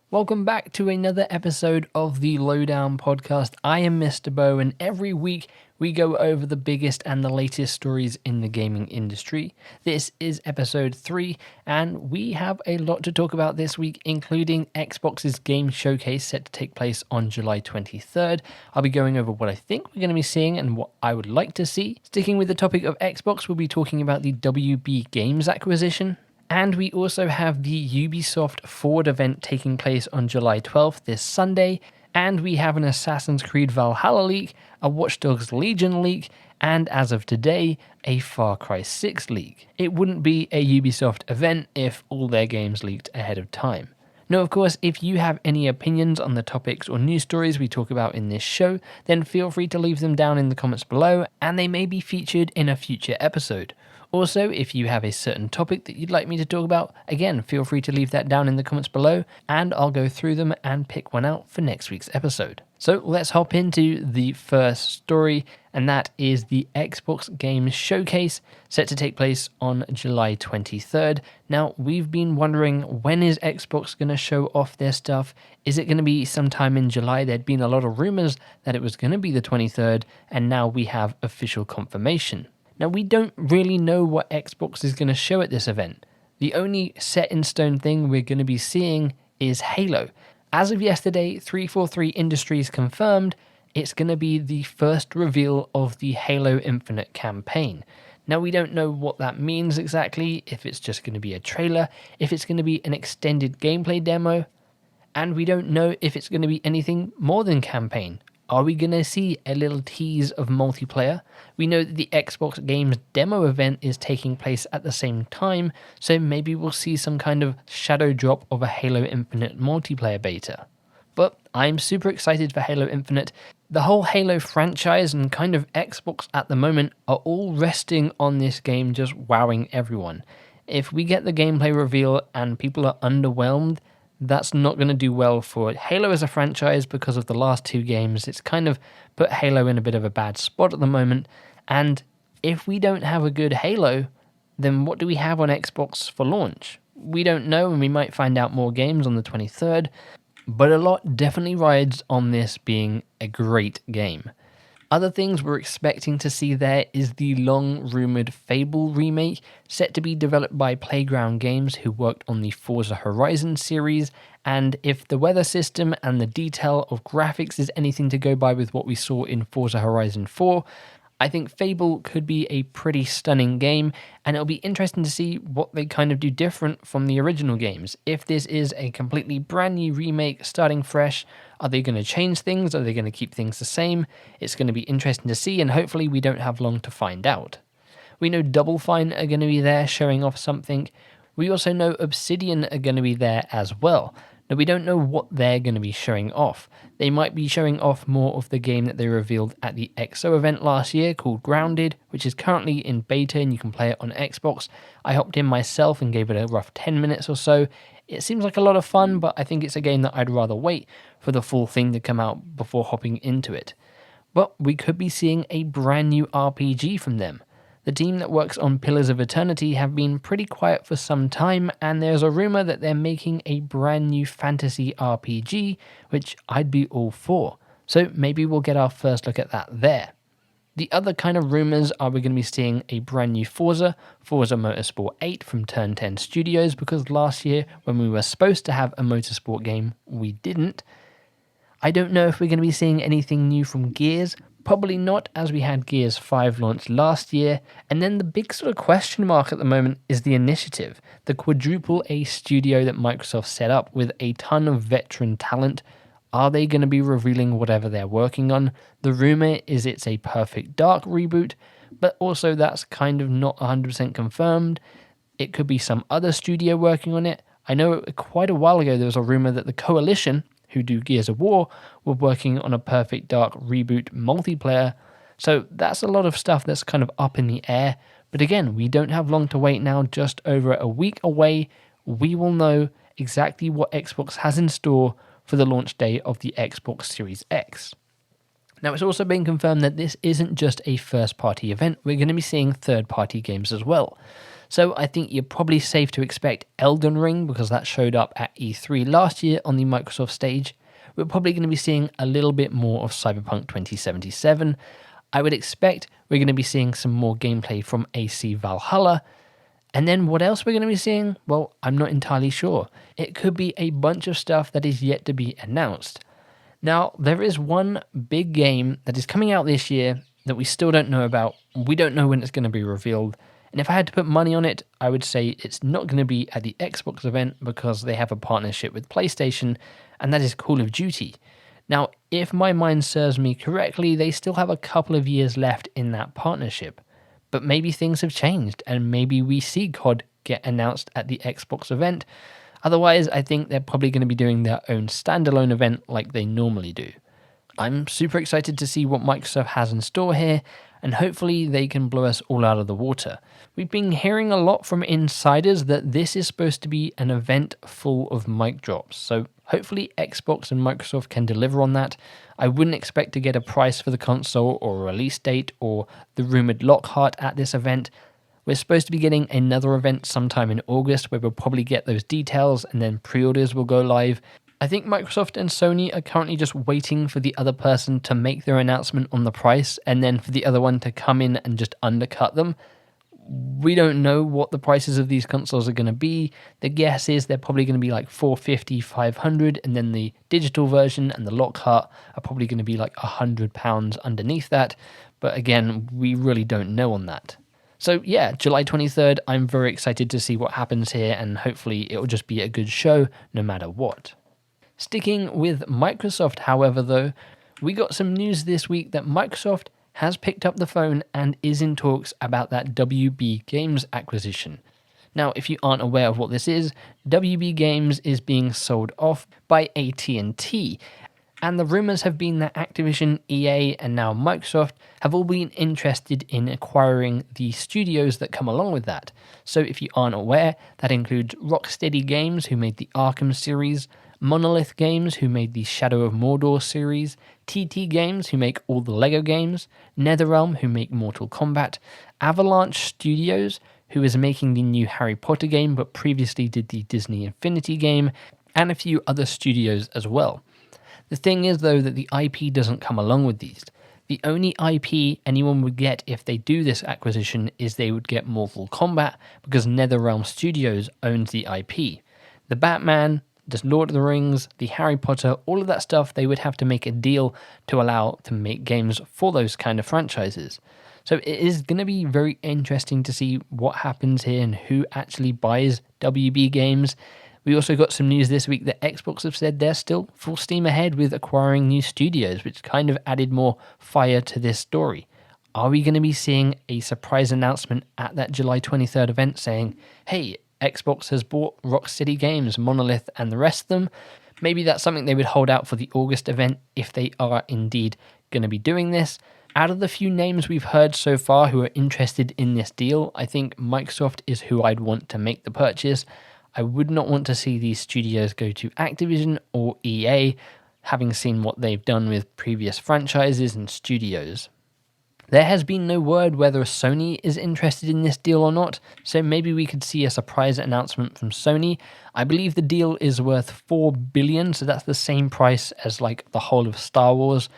Welcome back to another episode of the Lowdown podcast. I am MisterBo, and every week we go over the biggest and the latest stories in the gaming industry. This is episode 3, and we have a lot to talk about this week, including Xbox's game showcase set to take place on July 23rd. I'll be going over what I think we're going to be seeing and what I would like to see. Sticking with the topic of Xbox, we'll be talking about the WB Games acquisition. And we also have the Ubisoft Forward event taking place on July 12th, this Sunday. And we have an Assassin's Creed Valhalla leak, a Watch Dogs Legion leak, and as of today, a Far Cry 6 leak. It wouldn't be a Ubisoft event if all their games leaked ahead of time. Now, of course, if you have any opinions on the topics or news stories we talk about in this show, then feel free to leave them down in the comments below, and they may be featured in a future episode. Also, if you have a certain topic that you'd like me to talk about, again, feel free to leave that down in the comments below, and I'll go through them and pick one out for next week's episode. So let's hop into the first story, and that is the Xbox Games Showcase, set to take place on July 23rd. Now, we've been wondering, when is Xbox going to show off their stuff? Is it going to be sometime in July? There'd been a lot of rumors that it was going to be the 23rd, and now we have official confirmation. Now, we don't really know what Xbox is going to show at this event. The only set-in-stone thing we're going to be seeing is Halo. As of yesterday, 343 Industries confirmed it's going to be the first reveal of the Halo Infinite campaign. Now, we don't know what that means exactly, if it's just going to be a trailer, if it's going to be an extended gameplay demo, and we don't know if it's going to be anything more than campaign. Are we going to see a little tease of multiplayer? We know that the Xbox Games demo event is taking place at the same time, so maybe we'll see some kind of shadow drop of a Halo Infinite multiplayer beta. But I'm super excited for Halo Infinite. The whole Halo franchise and kind of Xbox at the moment are all resting on this game just wowing everyone. If we get the gameplay reveal and people are underwhelmed, that's not going to do well for Halo as a franchise because of the last 2 games. It's kind of put Halo in a bit of a bad spot at the moment. And if we don't have a good Halo, then what do we have on Xbox for launch? We don't know, and we might find out more games on the 23rd. But a lot definitely rides on this being a great game. Other things we're expecting to see there is the long-rumoured Fable remake, set to be developed by Playground Games, who worked on the Forza Horizon series, and if the weather system and the detail of graphics is anything to go by with what we saw in Forza Horizon 4, I think Fable could be a pretty stunning game, and it'll be interesting to see what they kind of do different from the original games. If this is a completely brand new remake, starting fresh, are they going to change things? Are they going to keep things the same? It's going to be interesting to see, and hopefully we don't have long to find out. We know Double Fine are going to be there showing off something. We also know Obsidian are going to be there as well. Now, we don't know what they're going to be showing off. They might be showing off more of the game that they revealed at the EXO event last year called Grounded, which is currently in beta and you can play it on Xbox. I hopped in myself and gave it a rough 10 minutes or so. It seems like a lot of fun, but I think it's a game that I'd rather wait for the full thing to come out before hopping into it. But we could be seeing a brand new RPG from them. The team that works on Pillars of Eternity have been pretty quiet for some time, and there's a rumour that they're making a brand new fantasy RPG, which I'd be all for. So maybe we'll get our first look at that there. The other kind of rumours are we're going to be seeing a brand new Forza Motorsport 8 from Turn 10 Studios, because last year when we were supposed to have a motorsport game, we didn't. I don't know if we're going to be seeing anything new from Gears. Probably not, as we had Gears 5 launched last year. And then the big sort of question mark at the moment is the Initiative, the quadruple A studio that Microsoft set up with a ton of veteran talent. Are they going to be revealing whatever they're working on? The rumor is it's a Perfect Dark reboot, but also that's kind of not 100% confirmed. It could be some other studio working on it. I know quite a while ago there was a rumor that the Coalition, who do Gears of War, were working on a Perfect Dark reboot multiplayer. So that's a lot of stuff that's kind of up in the air. But again, we don't have long to wait now, just over a week away. We will know exactly what Xbox has in store for the launch day of the Xbox Series X. Now, it's also been confirmed that this isn't just a first-party event. We're going to be seeing third-party games as well. So I think you're probably safe to expect Elden Ring, because that showed up at E3 last year on the Microsoft stage. We're probably going to be seeing a little bit more of Cyberpunk 2077. I would expect we're going to be seeing some more gameplay from AC Valhalla. And then what else we're going to be seeing? Well, I'm not entirely sure. It could be a bunch of stuff that is yet to be announced. Now, there is one big game that is coming out this year that we still don't know about. We don't know when it's going to be revealed. And if I had to put money on it, I would say it's not going to be at the Xbox event, because they have a partnership with PlayStation, and that is Call of Duty. Now, if my mind serves me correctly, they still have a couple of years left in that partnership. But maybe things have changed, and maybe we see COD get announced at the Xbox event. Otherwise, I think they're probably going to be doing their own standalone event like they normally do. I'm super excited to see what Microsoft has in store here, and hopefully they can blow us all out of the water. We've been hearing a lot from insiders that this is supposed to be an event full of mic drops, so hopefully Xbox and Microsoft can deliver on that. I wouldn't expect to get a price for the console or a release date or the rumoured Lockhart at this event. We're supposed to be getting another event sometime in August where we'll probably get those details, and then pre-orders will go live. I think Microsoft and Sony are currently just waiting for the other person to make their announcement on the price, and then for the other one to come in and just undercut them. We don't know what the prices of these consoles are going to be. The guess is they're probably going to be like $450, $500, and then the digital version and the Lockhart are probably going to be like £100 underneath that. But again, we really don't know on that. So yeah, July 23rd, I'm very excited to see what happens here, and hopefully it will just be a good show no matter what. Sticking with Microsoft, however, though, we got some news this week that Microsoft has picked up the phone and is in talks about that WB Games acquisition. Now, if you aren't aware of what this is, WB Games is being sold off by AT&T, and the rumours have been that Activision, EA, and now Microsoft have all been interested in acquiring the studios that come along with that. So if you aren't aware, that includes Rocksteady Games, who made the Arkham series, Monolith Games, who made the Shadow of Mordor series, TT Games, who make all the LEGO games, NetherRealm, who make Mortal Kombat, Avalanche Studios, who is making the new Harry Potter game but previously did the Disney Infinity game, and a few other studios as well. The thing is, though, that the IP doesn't come along with these. The only IP anyone would get if they do this acquisition is they would get Mortal Kombat, because NetherRealm Studios owns the IP. The Batman, the Lord of the Rings, the Harry Potter, all of that stuff, they would have to make a deal to allow to make games for those kind of franchises. So it is going to be very interesting to see what happens here and who actually buys WB Games. We also got some news this week that Xbox have said they're still full steam ahead with acquiring new studios, which kind of added more fire to this story. Are we going to be seeing a surprise announcement at that July 23rd event saying, hey, Xbox has bought Rocksteady Games, Monolith, and the rest of them? Maybe that's something they would hold out for the August event if they are indeed going to be doing this. Out of the few names we've heard so far who are interested in this deal, I think Microsoft is who I'd want to make the purchase. I would not want to see these studios go to Activision or EA, having seen what they've done with previous franchises and studios. There has been no word whether Sony is interested in this deal or not, so maybe we could see a surprise announcement from Sony. I believe the deal is worth $4 billion, so that's the same price as like the whole of Star Wars.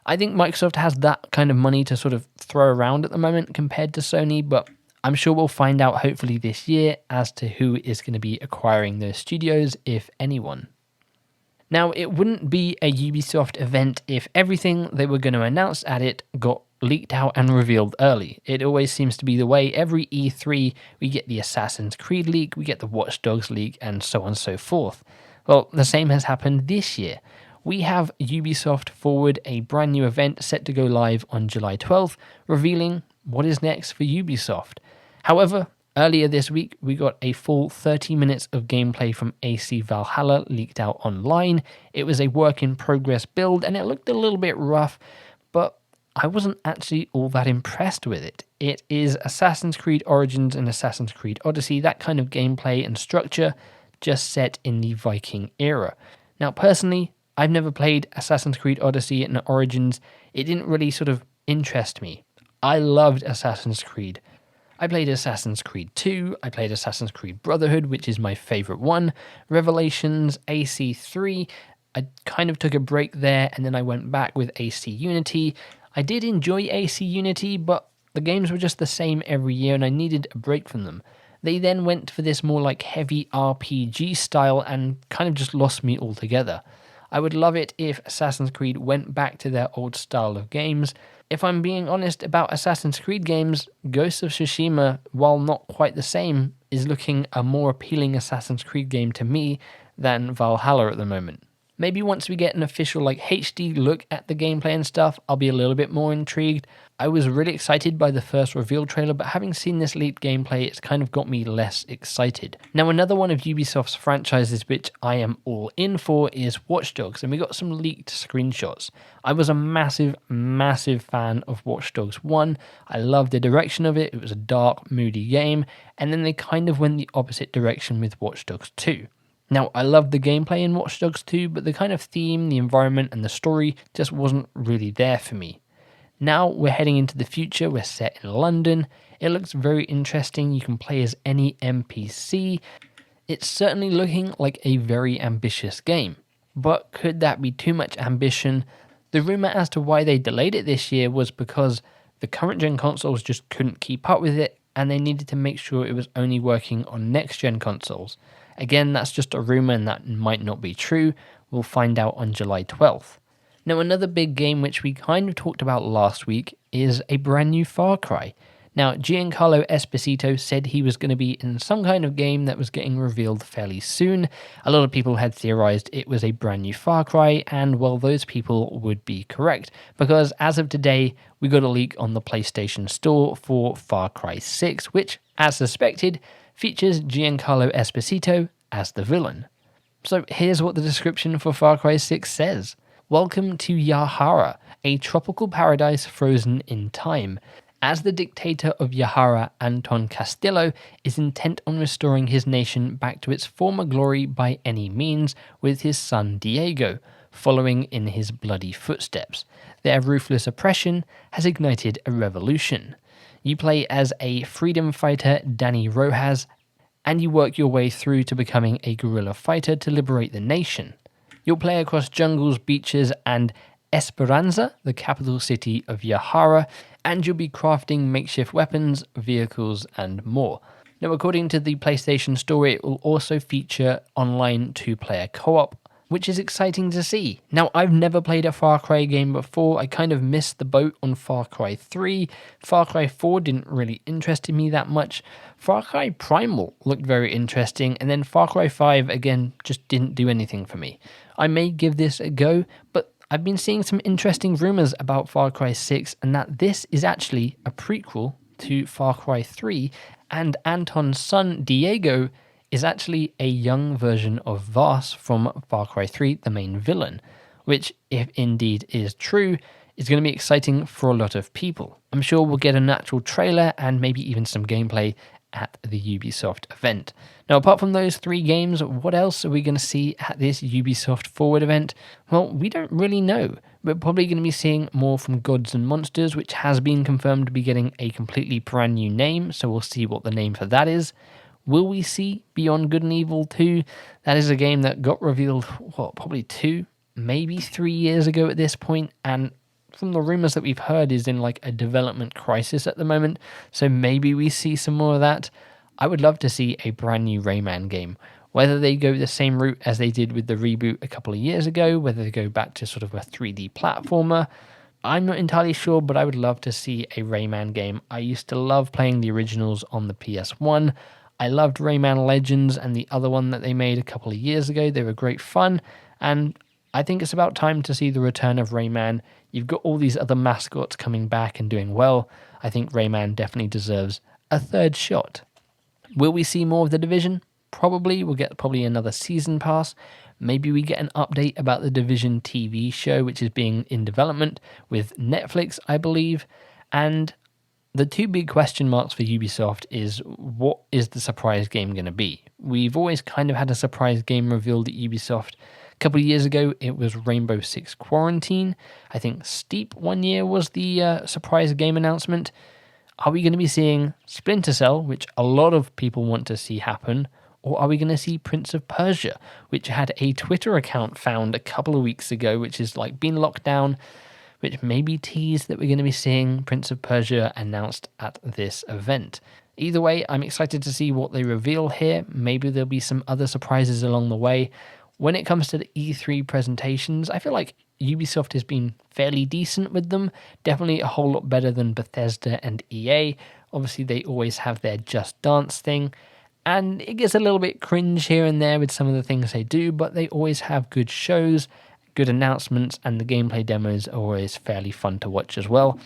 I think Microsoft has that kind of money to sort of throw around at the moment compared to Sony, but I'm sure we'll find out hopefully this year as to who is going to be acquiring those studios, if anyone. Now, it wouldn't be a Ubisoft event if everything they were going to announce at it got leaked out and revealed early. It always seems to be the way. Every E3, we get the Assassin's Creed leak, we get the Watch Dogs leak, and so on and so forth. Well, the same has happened this year. We have Ubisoft forward a brand new event set to go live on July 12th, revealing what is next for Ubisoft. However, earlier this week, we got a full 30 minutes of gameplay from AC Valhalla leaked out online. It was a work-in-progress build, and it looked a little bit rough, but I wasn't actually all that impressed with it. It is Assassin's Creed Origins and Assassin's Creed Odyssey, that kind of gameplay and structure, just set in the Viking era. Now, personally, I've never played Assassin's Creed Odyssey and Origins. It didn't really sort of interest me. I loved Assassin's Creed. I played Assassin's Creed 2, I played Assassin's Creed Brotherhood, which is my favourite one, Revelations, AC3, I kind of took a break there and then I went back with AC Unity. I did enjoy AC Unity, but the games were just the same every year and I needed a break from them. They then went for this more like heavy RPG style and kind of just lost me altogether. I would love it if Assassin's Creed went back to their old style of games. If I'm being honest about Assassin's Creed games, Ghost of Tsushima, while not quite the same, is looking a more appealing Assassin's Creed game to me than Valhalla at the moment. Maybe once we get an official HD look at the gameplay and stuff, I'll be a little bit more intrigued. I was really excited by the first reveal trailer, but having seen this leaked gameplay, it's kind of got me less excited. Now, another one of Ubisoft's franchises which I am all in for is Watch Dogs, and we got some leaked screenshots. I was a massive fan of Watch Dogs 1. I loved the direction of it. It was a dark, moody game, and then they kind of went the opposite direction with Watch Dogs 2. Now, I loved the gameplay in Watch Dogs 2, but the kind of theme, the environment, and the story just wasn't really there for me. Now we're heading into the future, we're set in London. It looks very interesting, you can play as any NPC. It's certainly looking like a very ambitious game. But could that be too much ambition? The rumour as to why they delayed it this year was because the current gen consoles just couldn't keep up with it, and they needed to make sure it was only working on next gen consoles. Again, that's just a rumour and that might not be true. We'll find out on July 12th. Now, another big game which we kind of talked about last week is a brand new Far Cry. Now, Giancarlo Esposito said he was going to be in some kind of game that was getting revealed fairly soon. A lot of people had theorized it was a brand new Far Cry, and well, those people would be correct, because as of today, we got a leak on the PlayStation Store for Far Cry 6, which, as suspected, features Giancarlo Esposito as the villain. So here's what the description for Far Cry 6 says. Welcome to Yahara, a tropical paradise frozen in time. As the dictator of Yahara, Anton Castillo is intent on restoring his nation back to its former glory by any means, with his son Diego following in his bloody footsteps. Their ruthless oppression has ignited a revolution. You play as a freedom fighter, Danny Rojas, and you work your way through to becoming a guerrilla fighter to liberate the nation. You'll play across jungles, beaches, and Esperanza, the capital city of Yahara, and you'll be crafting makeshift weapons, vehicles, and more. Now, according to the PlayStation Store, it will also feature online 2-player co-op, which is exciting to see. Now, I've never played a Far Cry game before. I kind of missed the boat on Far Cry 3. Far Cry 4 didn't really interest me that much. Far Cry Primal looked very interesting, and then Far Cry 5, again, just didn't do anything for me. I may give this a go, but I've been seeing some interesting rumours about Far Cry 6, and that this is actually a prequel to Far Cry 3, and Anton's son, Diego, is actually a young version of Vaas from Far Cry 3, the main villain, which, if indeed is true, is going to be exciting for a lot of people. I'm sure we'll get an actual trailer and maybe even some gameplay at the Ubisoft event. Now, apart from those 3 games, what else are we going to see at this Ubisoft Forward event? Well, we don't really know. We're probably going to be seeing more from Gods and Monsters, which has been confirmed to be getting a completely brand new name, so we'll see what the name for that is. Will we see Beyond Good and Evil 2? That is a game that got revealed, probably 2, maybe 3 years ago at this point, and from the rumours that we've heard is in a development crisis at the moment, so maybe we see some more of that. I would love to see a brand new Rayman game. Whether they go the same route as they did with the reboot a couple of years ago, whether they go back to sort of a 3D platformer, I'm not entirely sure, but I would love to see a Rayman game. I used to love playing the originals on the PS1. I loved Rayman Legends and the other one that they made a couple of years ago. They were great fun, and I think it's about time to see the return of Rayman. You've got all these other mascots coming back and doing well. I think Rayman definitely deserves a third shot. Will we see more of The Division? Probably. We'll get probably another season pass. Maybe we get an update about the Division TV show, which is being in development with Netflix, I believe. And the 2 big question marks for Ubisoft is, what is the surprise game going to be? We've always kind of had a surprise game revealed at Ubisoft. A couple of years ago, it was Rainbow Six Quarantine. I think Steep one year was the surprise game announcement. Are we going to be seeing Splinter Cell, which a lot of people want to see happen, or are we going to see Prince of Persia, which had a Twitter account found a couple of weeks ago, which is like been locked down, which maybe teased that we're going to be seeing Prince of Persia announced at this event. Either way, I'm excited to see what they reveal here. Maybe there'll be some other surprises along the way. When it comes to the E3 presentations, I feel like Ubisoft has been fairly decent with them. Definitely a whole lot better than Bethesda and EA. Obviously, they always have their Just Dance thing, and it gets a little bit cringe here and there with some of the things they do, but they always have good shows, good announcements, and the gameplay demos are always fairly fun to watch as well.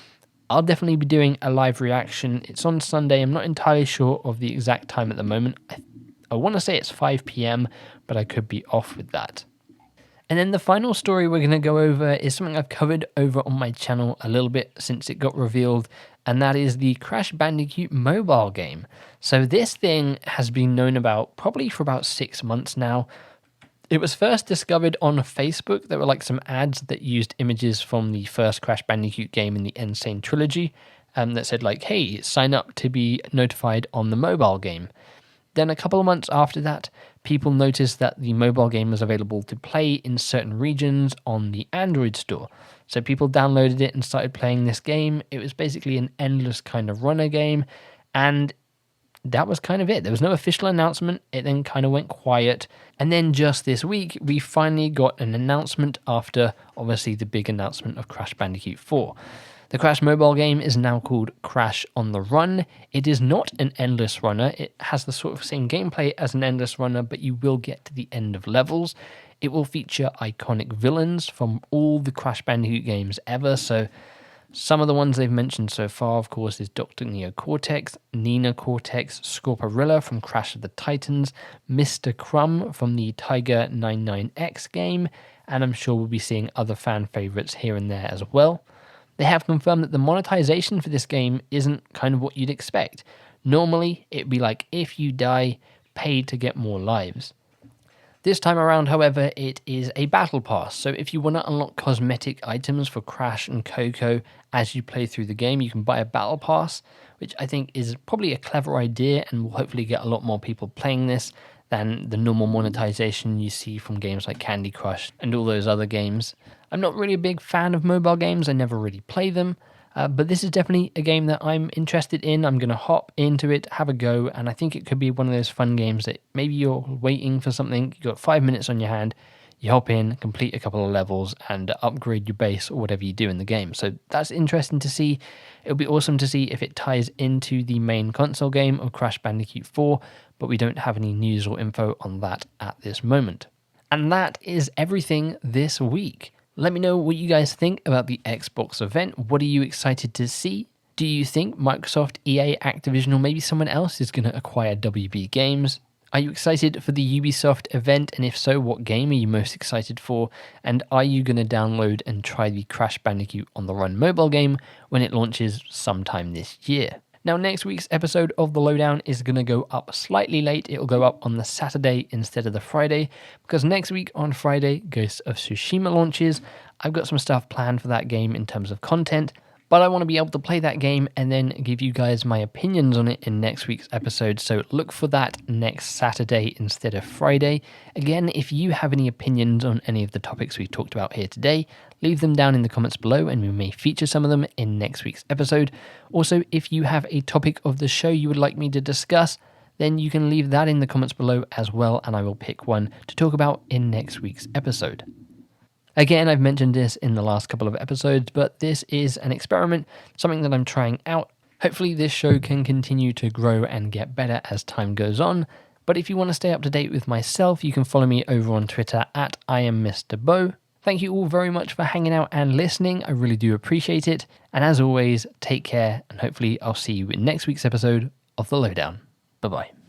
I'll definitely be doing a live reaction. It's on Sunday. I'm not entirely sure of the exact time at the moment. I want to say it's 5 p.m, but I could be off with that. And then the final story we're going to go over is something I've covered over on my channel a little bit since it got revealed, and that is the Crash Bandicoot mobile game. So this thing has been known about probably for about 6 months now. It was first discovered on Facebook. There were like some ads that used images from the first Crash Bandicoot game in the Insane trilogy that said like, hey, sign up to be notified on the mobile game. Then a couple of months after that, people noticed that the mobile game was available to play in certain regions on the Android store. So people downloaded it and started playing this game. It was basically an endless kind of runner game, and that was kind of it. There was no official announcement. It then kind of went quiet. And then just this week, we finally got an announcement after, obviously, the big announcement of Crash Bandicoot 4. The Crash mobile game is now called Crash on the Run. It is not an endless runner. It has the sort of same gameplay as an endless runner, but you will get to the end of levels. It will feature iconic villains from all the Crash Bandicoot games ever. So some of the ones they've mentioned so far, of course, is Dr. Neo Cortex, Nina Cortex, Scorporilla from Crash of the Titans, Mr. Crumb from the Tiger 99X game, and I'm sure we'll be seeing other fan favorites here and there as well. They have confirmed that the monetization for this game isn't kind of what you'd expect. Normally, it'd be like, if you die, pay to get more lives. This time around, however, it is a battle pass. So if you want to unlock cosmetic items for Crash and Coco as you play through the game, you can buy a battle pass, which I think is probably a clever idea and will hopefully get a lot more people playing this than the normal monetization you see from games like Candy Crush and all those other games. I'm not really a big fan of mobile games. I never really play them. But this is definitely a game that I'm interested in. I'm going to hop into it, have a go, and I think it could be one of those fun games that maybe you're waiting for something, you've got 5 minutes on your hand, you hop in, complete a couple of levels, and upgrade your base or whatever you do in the game. So that's interesting to see. It'll be awesome to see if it ties into the main console game of Crash Bandicoot 4, but we don't have any news or info on that at this moment. And that is everything this week. Let me know what you guys think about the Xbox event. What are you excited to see? Do you think Microsoft, EA, Activision, or maybe someone else is going to acquire WB Games? Are you excited for the Ubisoft event? And if so, what game are you most excited for? And are you going to download and try the Crash Bandicoot on the Run mobile game when it launches sometime this year? Now, next week's episode of The Lowdown is going to go up slightly late. It'll go up on the Saturday instead of the Friday, because next week on Friday, Ghost of Tsushima launches. I've got some stuff planned for that game in terms of content, but I want to be able to play that game and then give you guys my opinions on it in next week's episode. So look for that next Saturday instead of Friday. Again, if you have any opinions on any of the topics we've talked about here today, leave them down in the comments below and we may feature some of them in next week's episode. Also, if you have a topic of the show you would like me to discuss, then you can leave that in the comments below as well, and I will pick one to talk about in next week's episode. Again, I've mentioned this in the last couple of episodes, but this is an experiment, something that I'm trying out. Hopefully this show can continue to grow and get better as time goes on. But if you want to stay up to date with myself, you can follow me over on Twitter at @IamMisterBo. Thank you all very much for hanging out and listening. I really do appreciate it. And as always, take care, and hopefully I'll see you in next week's episode of The Lowdown. Bye-bye.